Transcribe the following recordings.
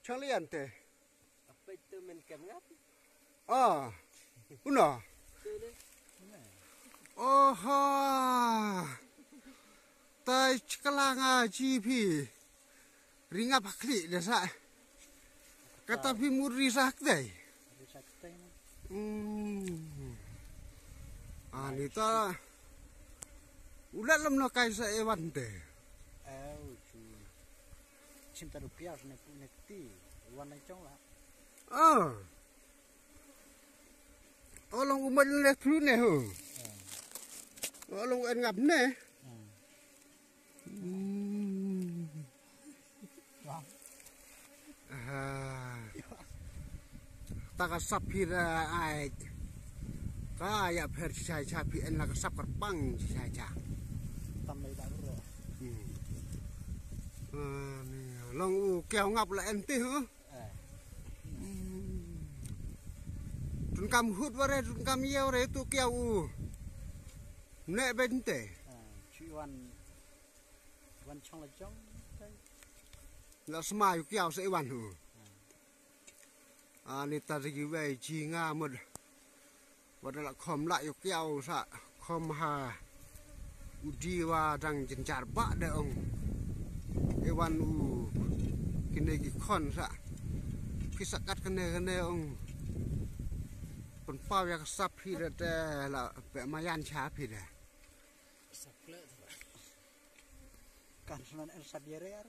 Calian teh. Apa itu main kamera? Ah, una. Oh ha. Tai cekelanga GP. Ringa pakli desa. Kata pi muri sak dai. Anita. Ulat lem no kai sa ewan teh. Cinta rupiah nekti warna cong lah. Olong umat le thru ne ho. Olong en ngap ne. Tak sapira ai. Kaya versi saya en la sap kerpang saja. Tambah tak bro. Long keo ngap la ente ho. Tun kam hut ware tun kam yeu re tu keo ne bente. Cuan chong la chong. La smai keo se wan ho. Ani ta ri wei chi nga mud. Wada la khom la yu keo sa khom ha. Udi wa dang jencar ba de ong. Ewan u kene gi khon sa pisakat kene ong pun pau ya sap hi de la pe mayan cha phi de Sakle kan sunan el sabiere ar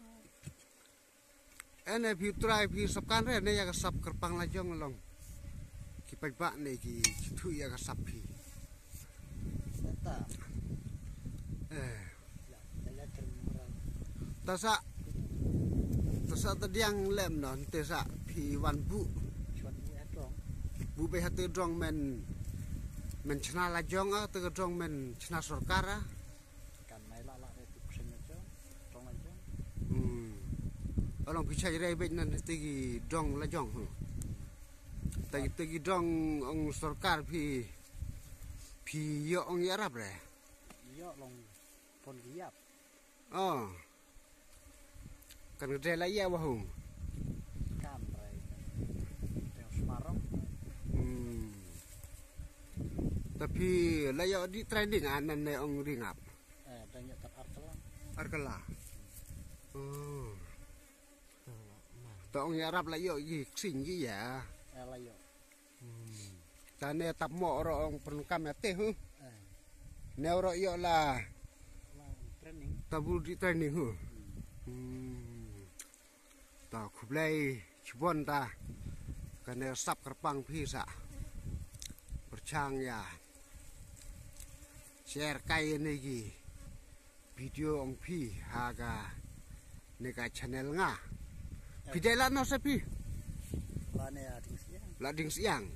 ene phi trai phi sap kan re ne ya sap kerpang la jong long ki pai ba ne ki thu ya sap phi ta ya termoral tasa tadiang lem non tesa phi wan bu cuan ya dong bu be hatu drong men chna la jong a te drong men chna sarkar a kan mai la itu pesen cong la jong Orang pichai re be nan te gi drong la jong ho te gi drong ong sarkar phi yo ong yarap re yo long pon giap kan gede la ya wa hum kan rai yang Semarang tapi la ya di trending anan ne ong ringap banyak terartelan arkala ta ong yarap la yo gi sing gi ya la yo ta ne tap mo ro ong perlukam ya teh ne ro yo la training tabu di training hu ta khublai chibon ta kane sap kerpang phi sa perchang ya share kai ne gi video ong phi haga ne ka channel nga pidela no sapi la ding siang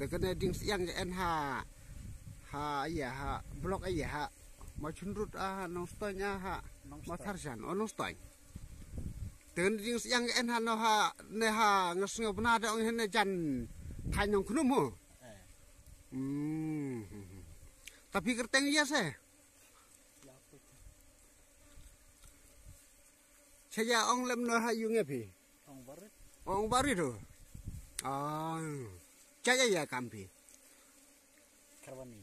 ke kane ding siang en ha ya ha blog ya ha ma chunrut nong stonya ha ma tharsan onong stoy ten ding siang en ha no ha ne ha ngasngo bna de ong hene jan thanong khunum ho tapi kerteng ya se saya ong lem no ha yung phi ong barit do Caya ya kampi karbani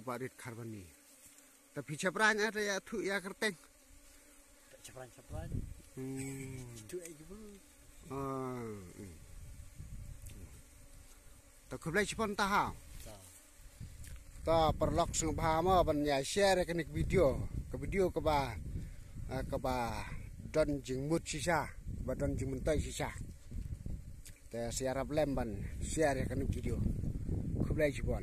barit karbani tapi cepran ada ya tu ya kerteng cepran tu aja bu ta kublai chipon ta ha ta perlok sung bha ma ban ya share ke video ke ba don jing mut sisa ba don jing mun tai sisa ta siarap lemban share ke video kublai chipon